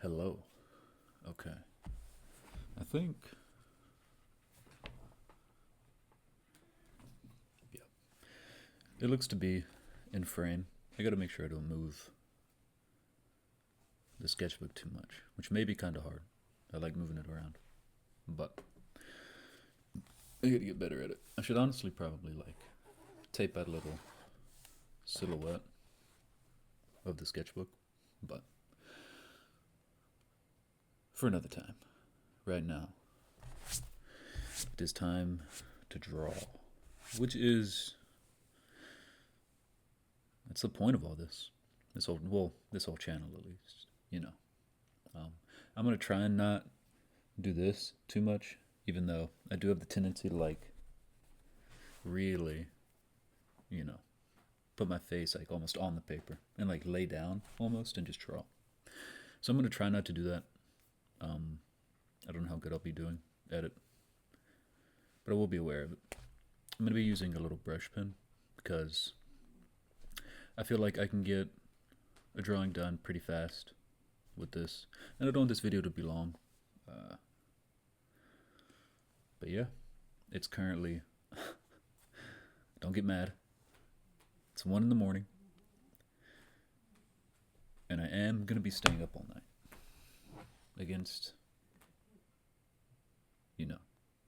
Hello. Okay. I think. Yeah. It looks to be in frame. I gotta make sure I don't move the sketchbook too much, which may be kind of hard. I like moving it around. But I gotta get better at it. I should honestly probably like tape out a little silhouette of the sketchbook, but for another time. Right now, it is time to draw, which is that's the point of all this. This whole channel at least. I'm gonna try and not do this too much, even though I do have the tendency to like really, you know, put my face like almost on the paper and like lay down almost and just draw. So I'm gonna try not to do that. I don't know how good I'll be doing at it, but I will be aware of it. I'm gonna be using a little brush pen because I feel like I can get a drawing done pretty fast with this, and I don't want this video to be long. But yeah, it's currently. Don't get mad. It's 1 in the morning, and I am gonna be staying up all night against,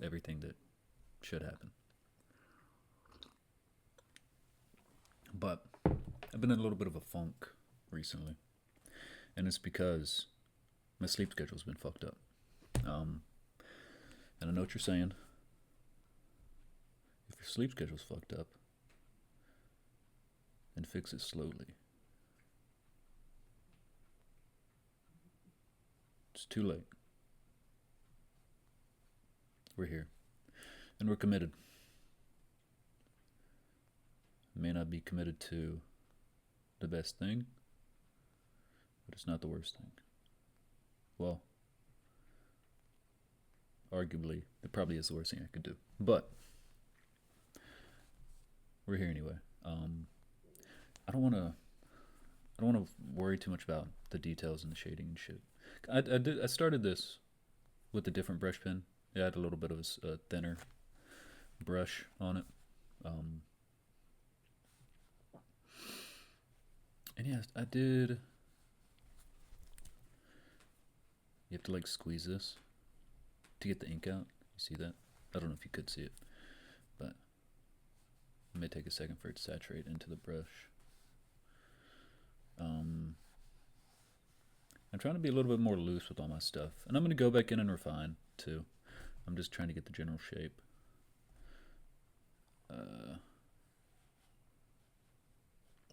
everything that should happen. But I've been in a little bit of a funk recently, and it's because my sleep schedule's been fucked up. And I know what you're saying. If your sleep schedule's fucked up, then fix it slowly. It's too late. We're here. And we're committed. May not be committed to the best thing, but it's not the worst thing. Well, arguably, it probably is the worst thing I could do. But we're here anyway. I don't want to worry too much about the details and the shading and shit. I started this with a different brush pen. It had a little bit of a thinner brush on it. And yeah, I did. You have to like squeeze this to get the ink out. You see that? I don't know if you could see it, but it may take a second for it to saturate into the brush. I'm trying to be a little bit more loose with all my stuff, and I'm going to go back in and refine too. I'm just trying to get the general shape. But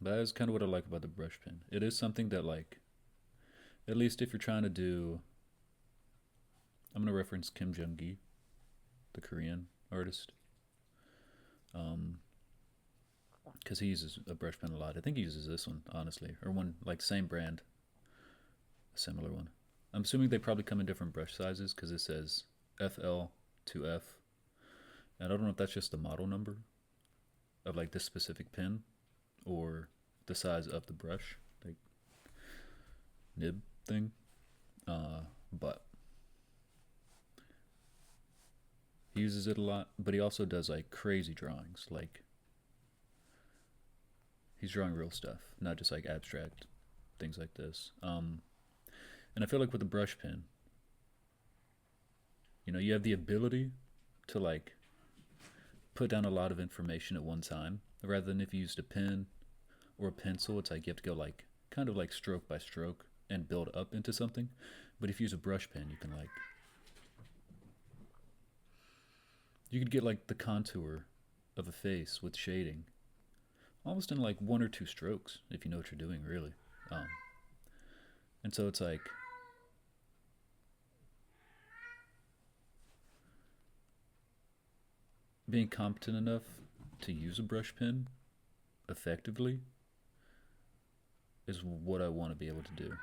that is kind of what I like about the brush pen. It is something that, like, at least if you're trying to do, I'm going to reference Kim Jung-gi, the Korean artist, because he uses a brush pen a lot. I think he uses this one, honestly, or one, like, same brand, a similar one. I'm assuming they probably come in different brush sizes because it says FL to F. And I don't know if that's just the model number of like this specific pen or the size of the brush, like nib thing. But he uses it a lot, but he also does like crazy drawings. Like he's drawing real stuff, not just like abstract things like this. And I feel like with the brush pen, you have the ability to like put down a lot of information at one time, rather than if you used a pen or a pencil. It's like you have to go like kind of like stroke by stroke and build up into something. But if you use a brush pen, you could get like the contour of a face with shading almost in like 1 or 2 strokes if you know what you're doing, really. And so it's like being competent enough to use a brush pen effectively is what I want to be able to do.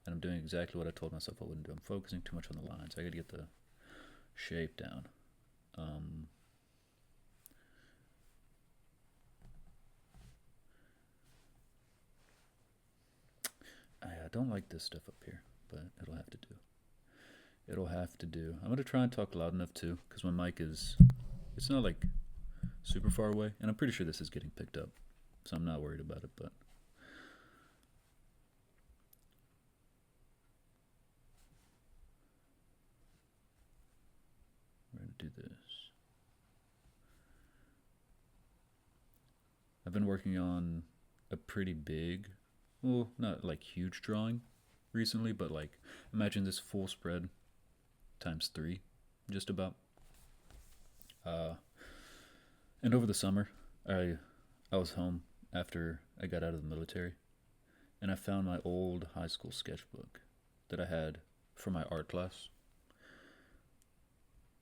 And I'm doing exactly what I told myself I wouldn't do. I'm focusing too much on the lines. I gotta get the shape down. I don't like this stuff up here. but it'll have to do. It'll have to do. I'm gonna try and talk loud enough too, because my mic is, it's not like super far away, and I'm pretty sure this is getting picked up, so I'm not worried about it, but. We're gonna do this. I've been working on a pretty big, well, not like huge drawing recently, but like imagine this full spread times 3, just about. And over the summer, I was home after I got out of the military, and I found my old high school sketchbook that I had for my art class,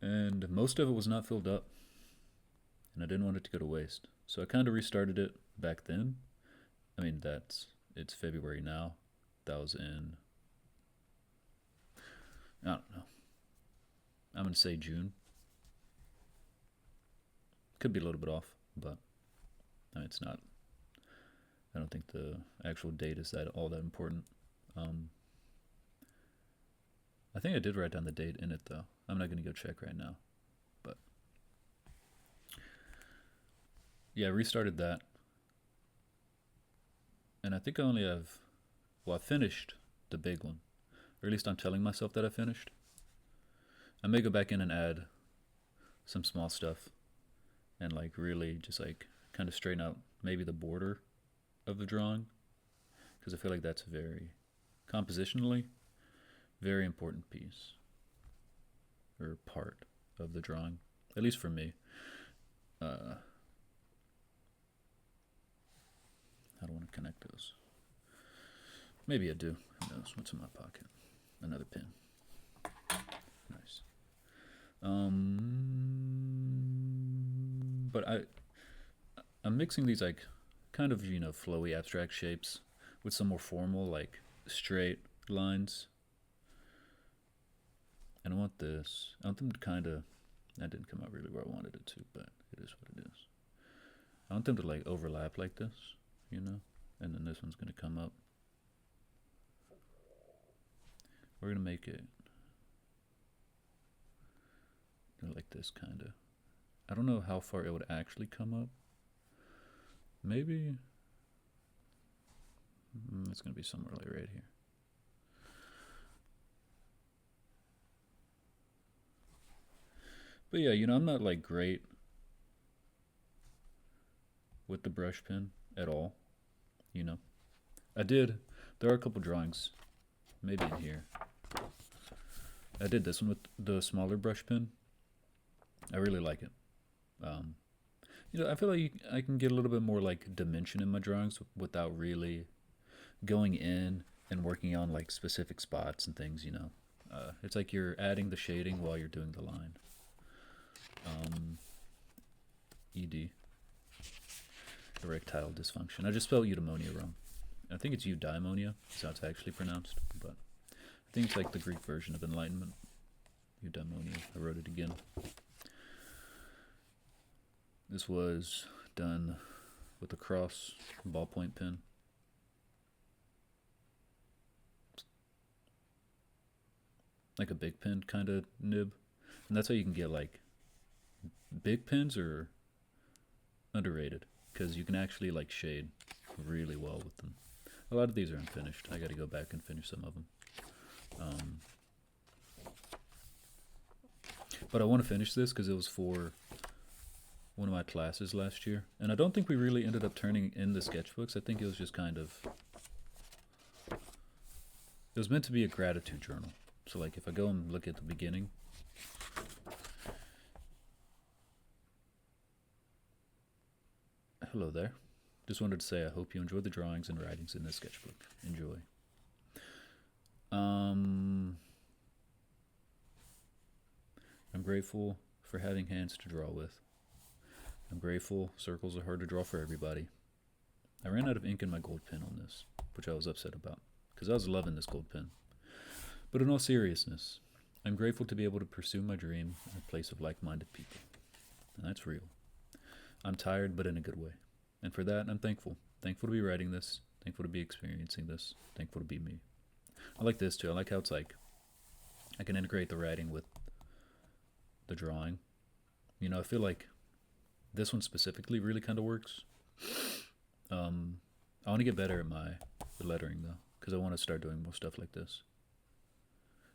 and most of it was not filled up, and I didn't want it to go to waste. So I kind of restarted it back then. I mean, it's February now. That was in, I don't know. I'm going to say June. Could be a little bit off, but I mean, it's not. I don't think the actual date is all that important. I think I did write down the date in it, though. I'm not going to go check right now. But yeah, I restarted that. And I think I only have, well, I finished the big one. Or at least I'm telling myself that I finished. I may go back in and add some small stuff and like really just like kind of straighten out maybe the border of the drawing, because I feel like that's a very compositionally very important piece or part of the drawing, at least for me. I don't want to connect those. Maybe I do. Who knows? What's in my pocket? Another pin. Nice. But I'm mixing these like kind of, you know, flowy abstract shapes with some more formal like straight lines. And I want this. I want them to kind of, that didn't come out really where I wanted it to, but it is what it is. I want them to like overlap like this, you know? And then this one's going to come up. We're going to make it like this kind of. I don't know how far it would actually come up. Maybe it's going to be somewhere like right here. But yeah, you know, I'm not like great with the brush pen at all, you know. There are a couple drawings, maybe in here. I did this one with the smaller brush pen. I really like it. You know, I feel like I can get a little bit more like dimension in my drawings without really going in and working on like specific spots and things, you know. It's like you're adding the shading while you're doing the line. ED. Erectile dysfunction. I just spelled eudaimonia wrong. I think it's eudaimonia, is how it's actually pronounced, but I think it's like the Greek version of enlightenment. Eudaimonia. I wrote it again. This was done with a cross ballpoint pen. Like a big pen kind of nib. And that's how you can get like big pens are underrated because you can actually like shade really well with them. A lot of these are unfinished. I got to go back and finish some of them. But I want to finish this because it was for one of my classes last year. And I don't think we really ended up turning in the sketchbooks. I think it was just kind of... It was meant to be a gratitude journal. So like if I go and look at the beginning... Hello there. Just wanted to say I hope you enjoyed the drawings and writings in this sketchbook. Enjoy. I'm grateful for having hands to draw with. I'm grateful circles are hard to draw for everybody. I ran out of ink in my gold pen on this, which I was upset about, because I was loving this gold pen. But in all seriousness, I'm grateful to be able to pursue my dream in a place of like-minded people. And that's real. I'm tired, but in a good way. And for that, I'm thankful. Thankful to be writing this. Thankful to be experiencing this. Thankful to be me. I like this too. I like how it's like I can integrate the writing with the drawing. You know, I feel like this one specifically really kind of works. I want to get better at my lettering though, because I want to start doing more stuff like this.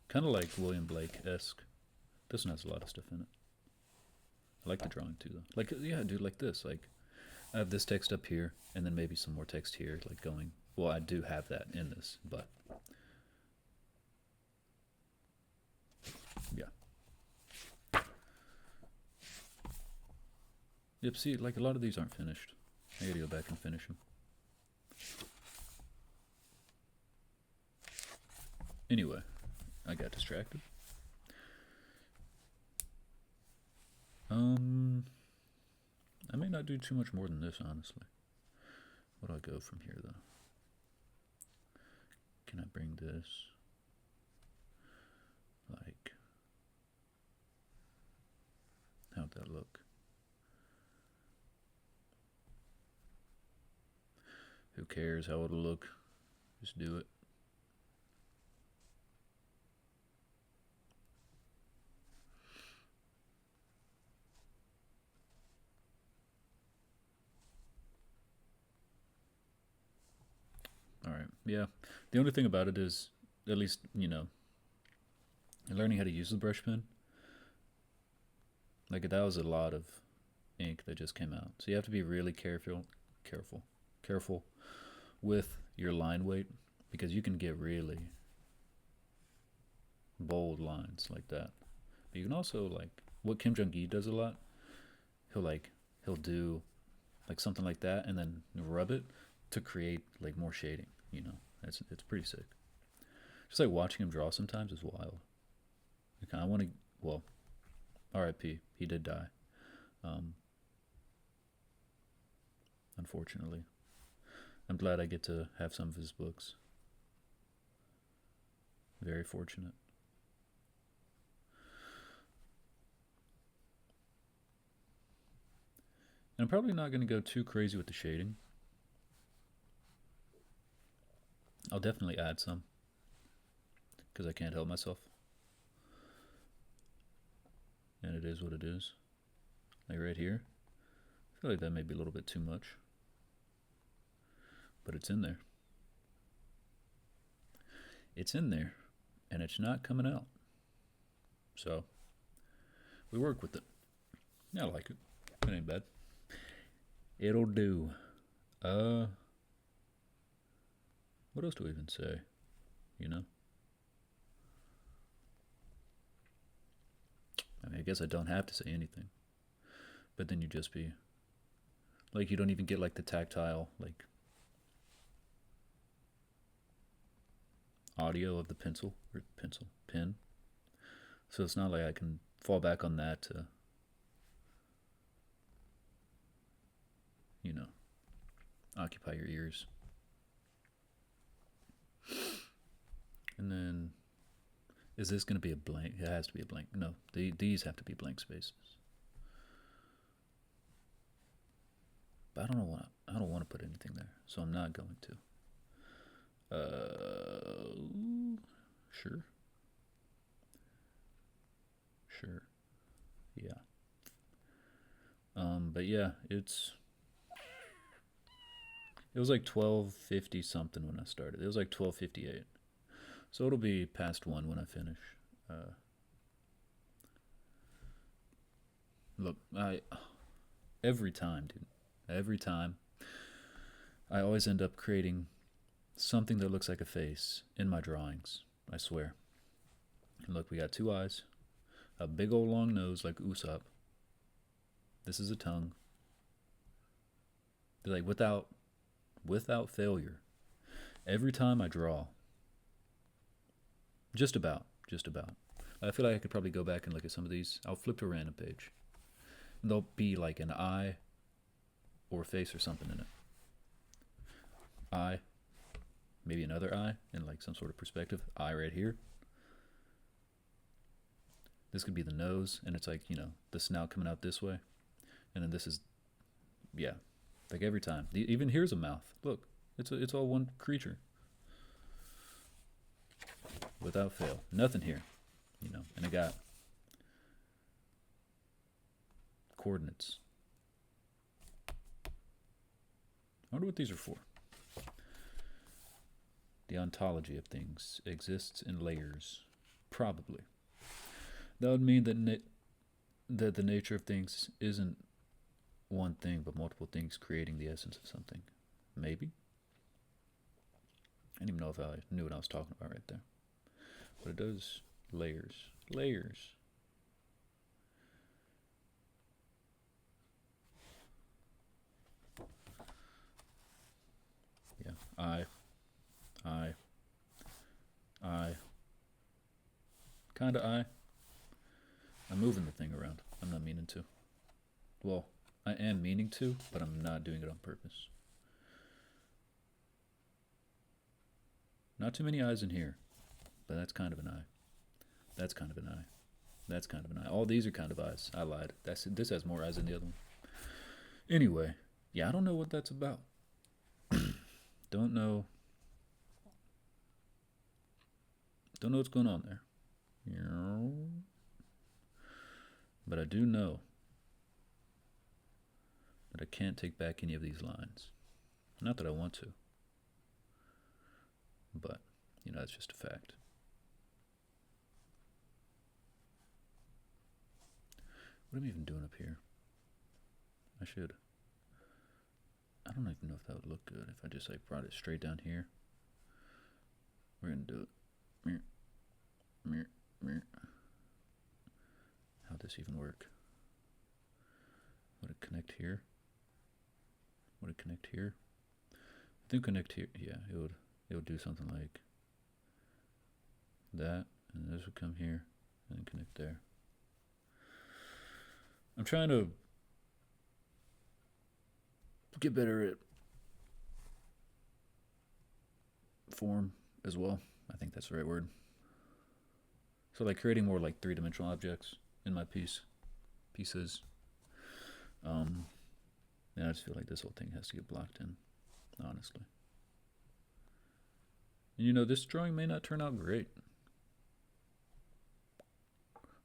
Kind of like William Blake esque. This one has a lot of stuff in it. I like the drawing too though. Like yeah, dude, like this. Like I have this text up here, and then maybe some more text here, like going. Well, I do have that in this, but yeah. Yep. See, like a lot of these aren't finished. I gotta go back and finish them. Anyway, I got distracted. I may not do too much more than this, honestly. What do I go from here, though? Can I bring this? Like, how'd that look? Who cares how it'll look? Just do it. Alright, yeah. The only thing about it is, at least, you know, learning how to use the brush pen, like that was a lot of ink that just came out. So you have to be really careful with your line weight, because you can get really bold lines like that. But you can also, like, what Kim Jong-gi does a lot, he'll do like something like that and then rub it to create like more shading, you know. It's pretty sick. Just like watching him draw sometimes is wild. Like, I want to, well, R.I.P. He did die. Unfortunately. I'm glad I get to have some of his books. Very fortunate. And I'm probably not going to go too crazy with the shading. I'll definitely add some, because I can't help myself. And it is what it is. Like right here, I feel like that may be a little bit too much, but it's in there. It's in there, and it's not coming out. So, we work with it. Yeah, I like it. It ain't bad. It'll do. What else do we even say? You know? I mean, I guess I don't have to say anything. But then you just be like, you don't even get like the tactile, like, audio of the pen. So it's not like I can fall back on that to, you know, occupy your ears. And then, is this going to be a blank? It has to be a blank. No, these have to be blank spaces. But I don't want to put anything there, so I'm not going to. Sure. Yeah. But yeah, it was like 12:50 something when I started. It was like 12:58. So it'll be past 1 when I finish. Look, every time, dude. Every time, I always end up creating something that looks like a face in my drawings. I swear. And look, we got 2 eyes, a big old long nose like Usopp. This is a tongue. Like, without failure, every time I draw, just about. I feel like I could probably go back and look at some of these. I'll flip to a random page, and there'll be like an eye or a face or something in it. Eye, maybe another eye in like some sort of perspective. Eye right here. This could be the nose, and it's like, you know, the snout coming out this way. And then this is, yeah, like every time. Even here's a mouth. Look, it's all one creature. without fail. Nothing here, you know. And I got coordinates. I wonder what these are for. The ontology of things exists in layers. Probably. That would mean that the nature of things isn't one thing, but multiple things creating the essence of something. Maybe. I didn't even know if I knew what I was talking about right there. But it does layers. Layers. Yeah. I. Kinda I'm moving the thing around. I'm not meaning to. Well, I am meaning to, but I'm not doing it on purpose. Not too many eyes in here, but that's kind of an eye. That's kind of an eye. That's kind of an eye. All these are kind of eyes. I lied. This has more eyes than the other one. Anyway, yeah, I don't know what that's about. Don't know. Don't know what's going on there. But I do know that I can't take back any of these lines. Not that I want to. But, you know, that's just a fact. What am I even doing up here? I should. I don't even know if that would look good if I just like brought it straight down here. We're gonna do it. How'd this even work? Would it connect here? Would it connect here? I think connect here. Yeah, it would do something like that, and this would come here and then connect there. I'm trying to get better at form as well. I think that's the right word. So like creating more like three-dimensional objects in my pieces. And I just feel like this whole thing has to get blocked in, honestly. And you know, this drawing may not turn out great.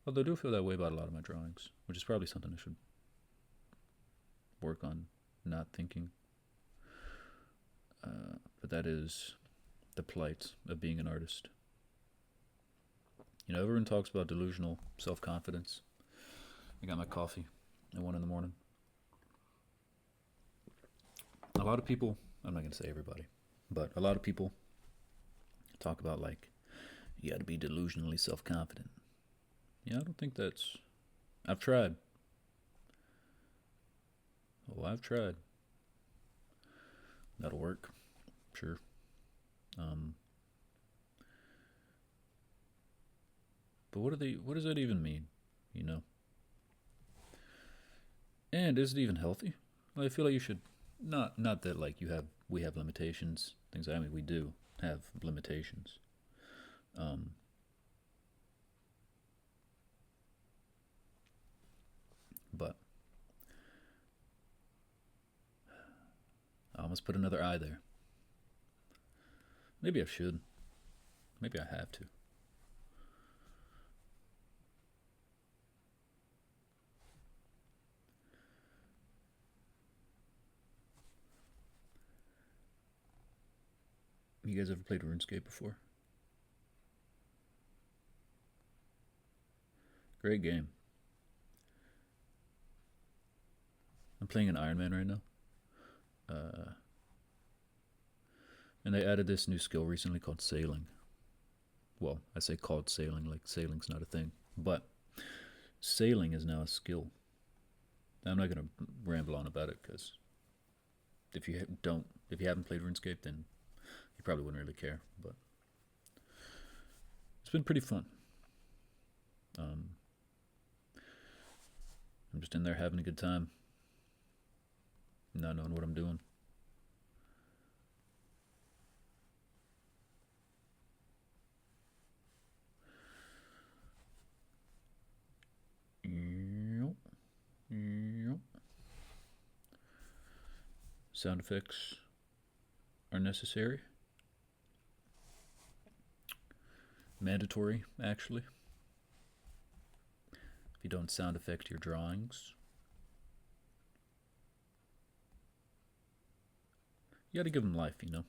Although I do feel that way about a lot of my drawings, which is probably something I should work on not thinking. But that is the plight of being an artist. You know, everyone talks about delusional self-confidence. I got my coffee at 1 a.m. A lot of people, I'm not going to say everybody, but a lot of people talk about like, you got to be delusionally self-confident. Yeah, I don't think that's... I've tried. Oh, I've tried. That'll work. Sure. But what does that even mean? You know? And is it even healthy? Well, I feel like you should not that like we have limitations, things like, I mean we do have limitations. But I almost put another eye there. Maybe I should. Maybe I have to. You guys ever played RuneScape before? Great game. I'm playing an Iron Man right now. And they added this new skill recently called sailing. Well, I say called sailing, like sailing's not a thing. But sailing is now a skill. I'm not going to ramble on about it because if you haven't played RuneScape, then you probably wouldn't really care. But it's been pretty fun. I'm just in there having a good time, not knowing what I'm doing. Sound effects are necessary. mandatory, actually. If you don't sound effect your drawings, you gotta give them life, you know?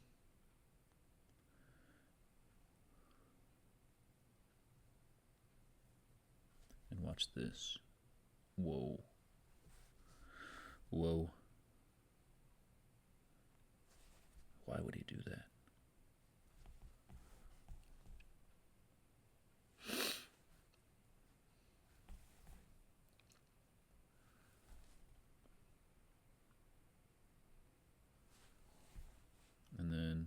And watch this. Whoa. Whoa. Why would he do that? And then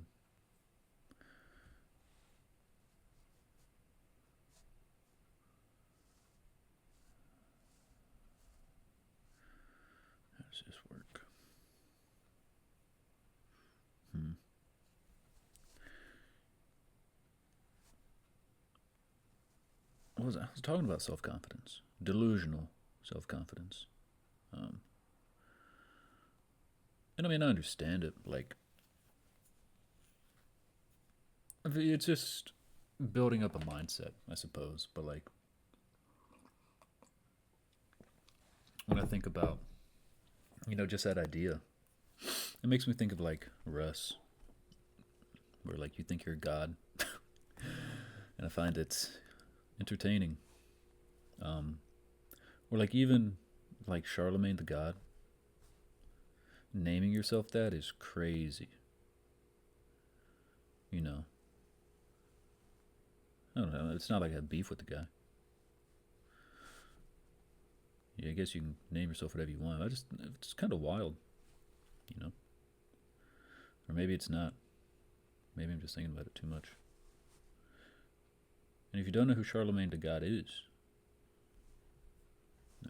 how does this work? What was I? I was talking about self-confidence, delusional self-confidence. Um, and I mean, I understand it. Like, it's just building up a mindset, I suppose. But like, when I think about, just that idea, it makes me think of like Russ, where like you think you're God, and I find it entertaining. Or like even like Charlemagne the God, naming yourself that is crazy. You know, I don't know. It's not like I have beef with the guy. Yeah, I guess you can name yourself whatever you want. It's kind of wild, you know. Or maybe it's not. Maybe I'm just thinking about it too much. And if you don't know who Charlemagne the God is,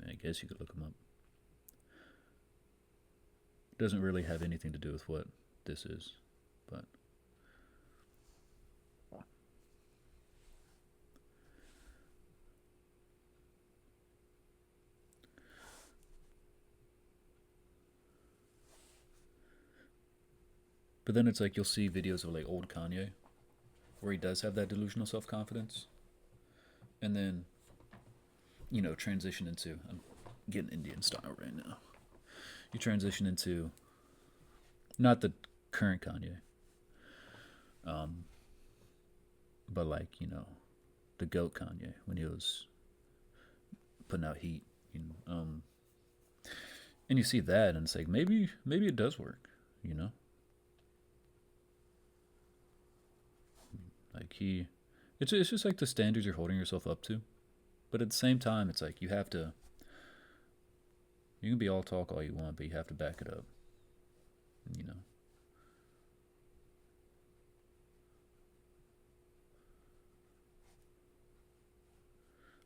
I guess you could look him up. It doesn't really have anything to do with what this is, but then it's like you'll see videos of like old Kanye where he does have that delusional self-confidence, and then transition into, I'm getting Indian style right now, you transition into not the current Kanye, but like the goat Kanye when he was putting out heat, and you see that and it's like maybe it does work, like it's just like the standards you're holding yourself up to, but at the same time it's like you can be all talk all you want, but you have to back it up, you know.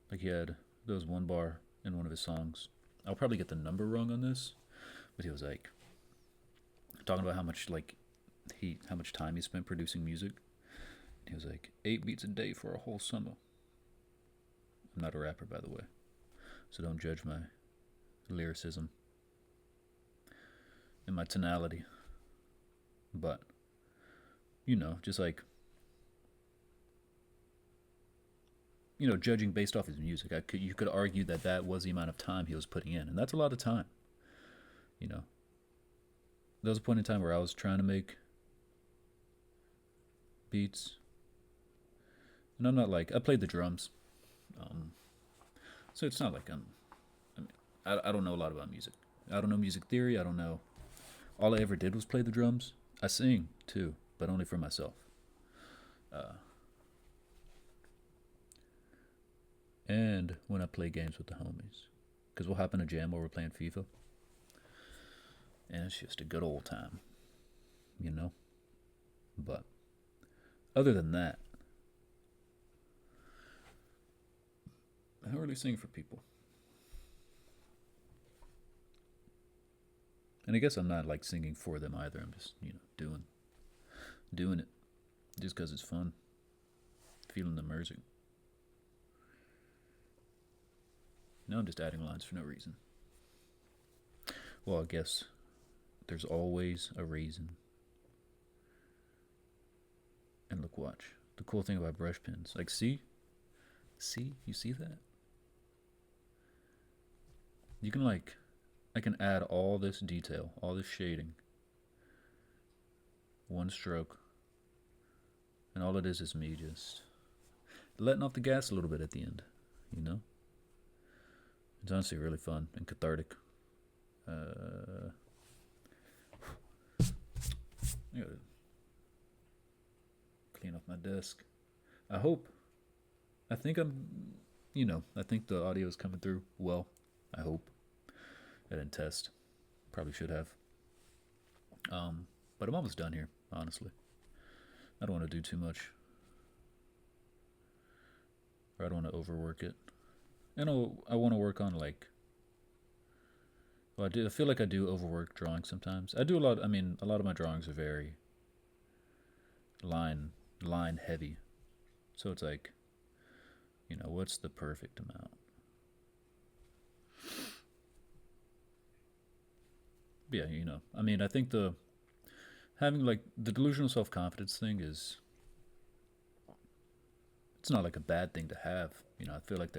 Like he had there was one bar in one of his songs. I'll probably get the number wrong on this, but he was like talking about how much time he spent producing music. He was like 8 beats a day for a whole summer. I'm not a rapper, by the way, so don't judge my lyricism and my tonality. But just like judging based off his music, you could argue that was the amount of time he was putting in, and that's a lot of time. There was a point in time where I was trying to make beats, and I'm not like I played the drums, so it's not like I don't know a lot about music. I don't know music theory. I don't know. All I ever did was play the drums. I sing too, but only for myself. And when I play games with the homies, because we'll hop in a jam while we're playing FIFA, and it's just a good old time, But other than that, I don't really sing for people. And I guess I'm not like singing for them either. I'm just doing it just because it's fun, feeling the music. No, I'm just adding lines for no reason. Well, I guess there's always a reason. And look, watch. the cool thing about brush pens. Like, see, you see that? You can like, I can add all this detail, all this shading, one stroke, and all it is me just letting off the gas a little bit at the end, you know? It's honestly really fun and cathartic. I gotta clean off my desk. I think I think the audio is coming through well. I hope. I didn't test. Probably should have. But I'm almost done here, honestly. I don't want to do too much. Or I don't want to overwork it. And I want to work on like. Well, I feel like I do overwork drawing sometimes. I do a lot. I mean, a lot of my drawings are very line heavy. So it's like, what's the perfect amount? But yeah, I mean, I think having like the delusional self confidence thing is, it's not like a bad thing to have. I feel like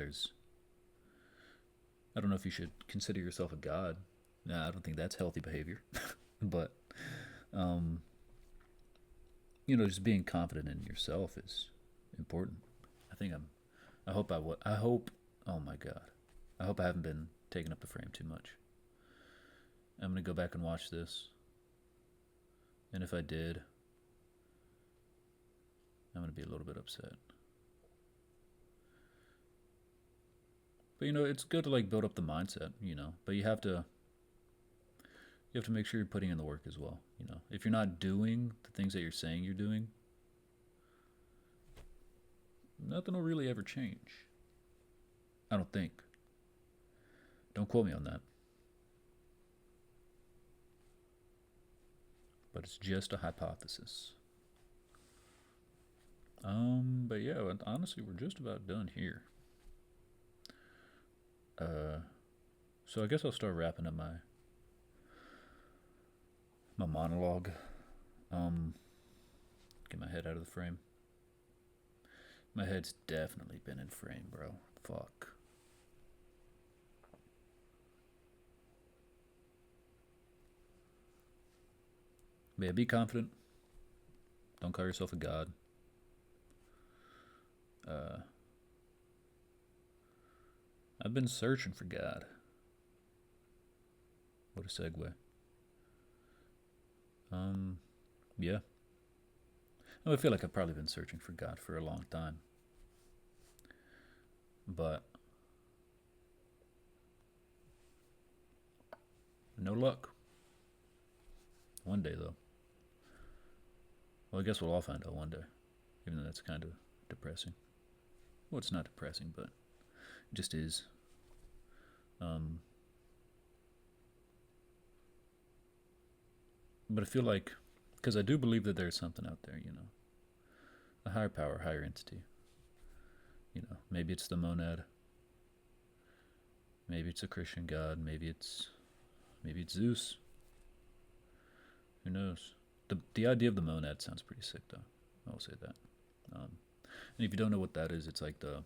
I don't know if you should consider yourself a god. Nah, I don't think that's healthy behavior. But, just being confident in yourself is important. I hope oh my god. I hope I haven't been taking up the frame too much. I'm going to go back and watch this. And if I did, I'm going to be a little bit upset. But it's good to like build up the mindset, but you have to make sure you're putting in the work as well, If you're not doing the things that you're saying you're doing, nothing will really ever change. I don't think. Don't quote me on that. But it's just a hypothesis. But yeah, honestly, we're just about done here. So I guess I'll start wrapping up my monologue. Get my head out of the frame. My head's definitely been in frame, bro. Fuck. But yeah, be confident. Don't call yourself a god. I've been searching for God. What a segue. Yeah. I feel like I've probably been searching for God for a long time. But no luck. One day, though. Well, I guess we'll all find out one day. Even though that's kind of depressing. Well, it's not depressing, but it just is. But I feel like, because I do believe that there's something out there, a higher power, higher entity. Maybe it's the monad. Maybe it's a Christian god. Maybe it's Zeus. Who knows? The idea of the monad sounds pretty sick, though. I will say that. And if you don't know what that is, it's like the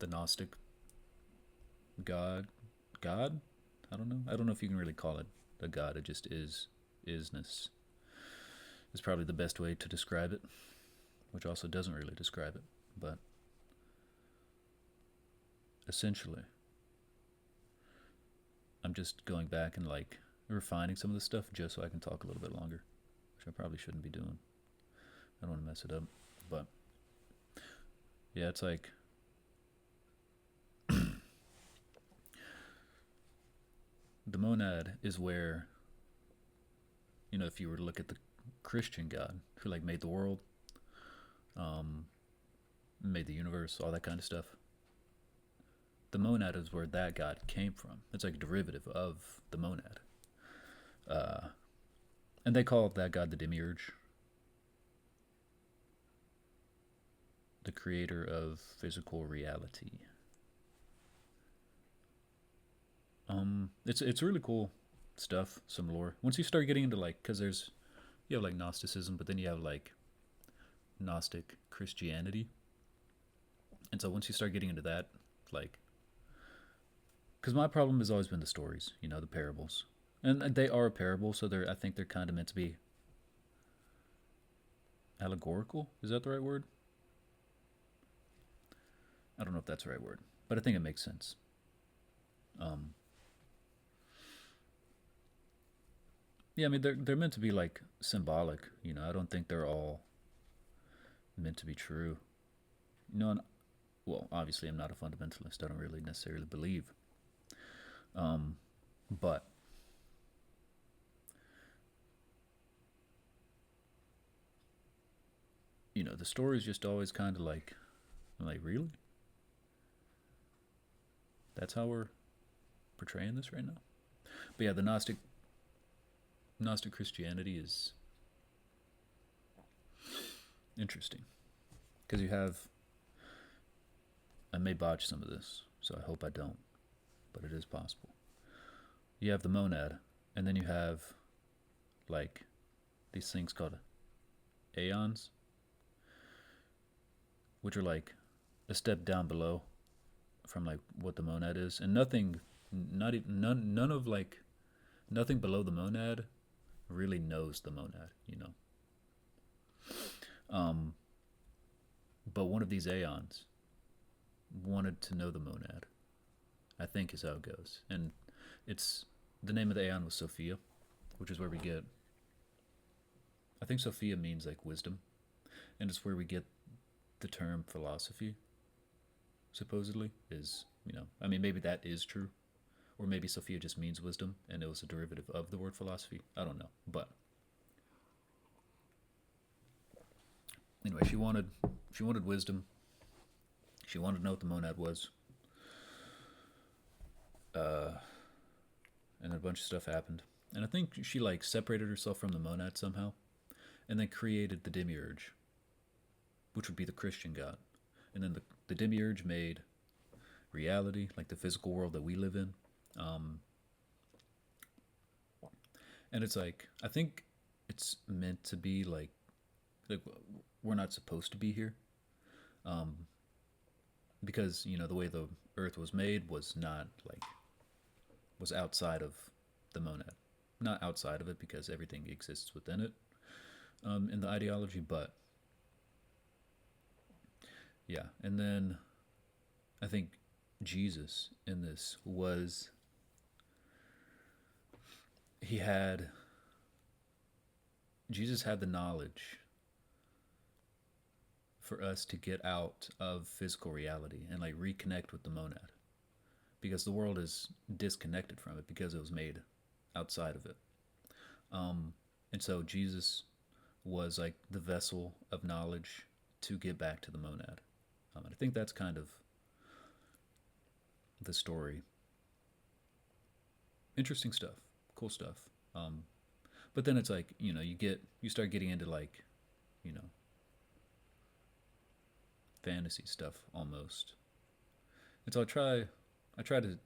Gnostic God. I don't know. I don't know if you can really call it a god. It just isness. Is probably the best way to describe it, which also doesn't really describe it, but essentially, I'm just going back and like refining some of the stuff just so I can talk a little bit longer, which I probably shouldn't be doing. I don't want to mess it up, but yeah, it's like the monad is where, if you were to look at the Christian God who like made the world, made the universe, all that kind of stuff. The monad is where that God came from. It's like a derivative of the monad. And they call that God the demiurge, the creator of physical reality. It's really cool stuff, some lore. Once you start getting into like, because you have like Gnosticism, but then you have like Gnostic Christianity. And so once you start getting into that, like, because my problem has always been the stories, the parables, and they are a parable, so I think they're kind of meant to be allegorical. Is that the right word? I don't know if that's the right word, but I think it makes sense. Um, yeah, I mean they're meant to be like symbolic. I don't think they're all meant to be true. And, well, obviously I'm not a fundamentalist. I don't really necessarily believe, but the story is just always kind of like, really? That's how we're portraying this right now? But yeah, the Gnostic Christianity is interesting because you have. I may botch some of this, so I hope I don't, but it is possible. You have the monad, and then you have like these things called aeons, which are like a step down below from like what the monad is, and nothing, not even none of like nothing below the monad really knows the monad. But one of these aeons wanted to know the monad, I think is how it goes. And it's the name of the aeon was Sophia, which is where we get, I think Sophia means like wisdom, and it's where we get the term philosophy, supposedly, is, I mean, maybe that is true. Or maybe Sophia just means wisdom and it was a derivative of the word philosophy. I don't know. But anyway, she wanted wisdom. She wanted to know what the monad was. And a bunch of stuff happened. And I think she like separated herself from the monad somehow and then created the demiurge, which would be the Christian God. And then the demiurge made reality, like the physical world that we live in. And it's like, I think it's meant to be like we're not supposed to be here. Because, the way the earth was made was not like, was outside of the monad. Not outside of it because everything exists within it in the ideology, but yeah. And then I think Jesus in this was, Jesus had the knowledge for us to get out of physical reality and like reconnect with the monad, because the world is disconnected from it because it was made outside of it. And so Jesus was like the vessel of knowledge to get back to the monad. I think that's kind of the story. Interesting stuff, cool stuff. But then it's like, you start getting into like, you know fantasy stuff almost. And so I try to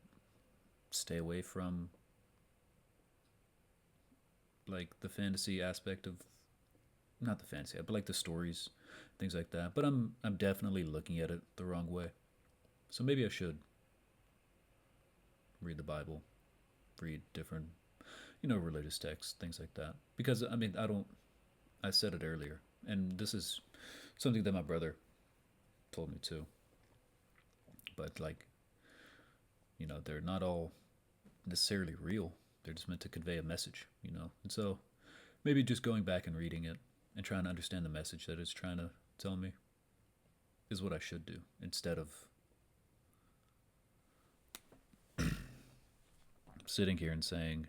stay away from like the fantasy aspect of, not the fantasy, but like the stories, things like that. But I'm definitely looking at it the wrong way. So maybe I should read the Bible, read different, religious texts, things like that. Because I mean, I said it earlier, and this is something that my brother told me too. But like, they're not all necessarily real. They're just meant to convey a message. And so maybe just going back and reading it and trying to understand the message that it's trying to tell me is what I should do, instead of sitting here and saying,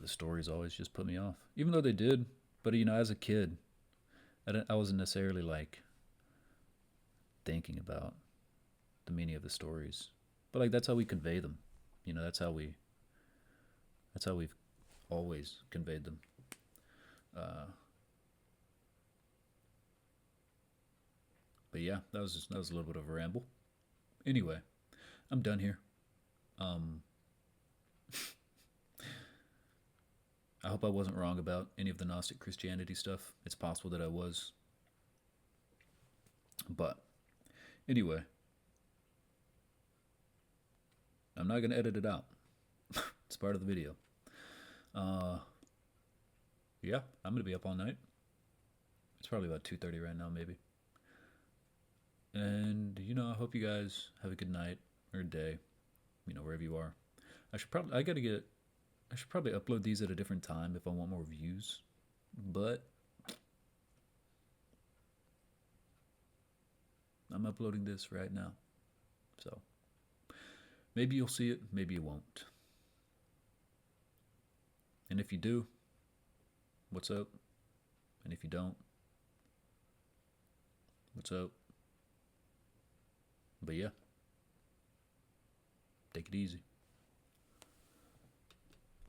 the stories always just put me off. Even though they did, but as a kid, I wasn't necessarily like thinking about the meaning of the stories. But like that's how we convey them. That's how we've always conveyed them. But yeah, that was a little bit of a ramble. Anyway, I'm done here. Um, I hope I wasn't wrong about any of the Gnostic Christianity stuff. It's possible that I was. But anyway, I'm not gonna edit it out. It's part of the video. Uh, yeah, I'm gonna be up all night. It's probably about 2:30 right now, maybe. And I hope you guys have a good night or day, wherever you are. I should probably upload these at a different time if I want more views. But I'm uploading this right now. So maybe you'll see it, maybe you won't. And if you do, what's up? And if you don't, what's up? But yeah, take it easy.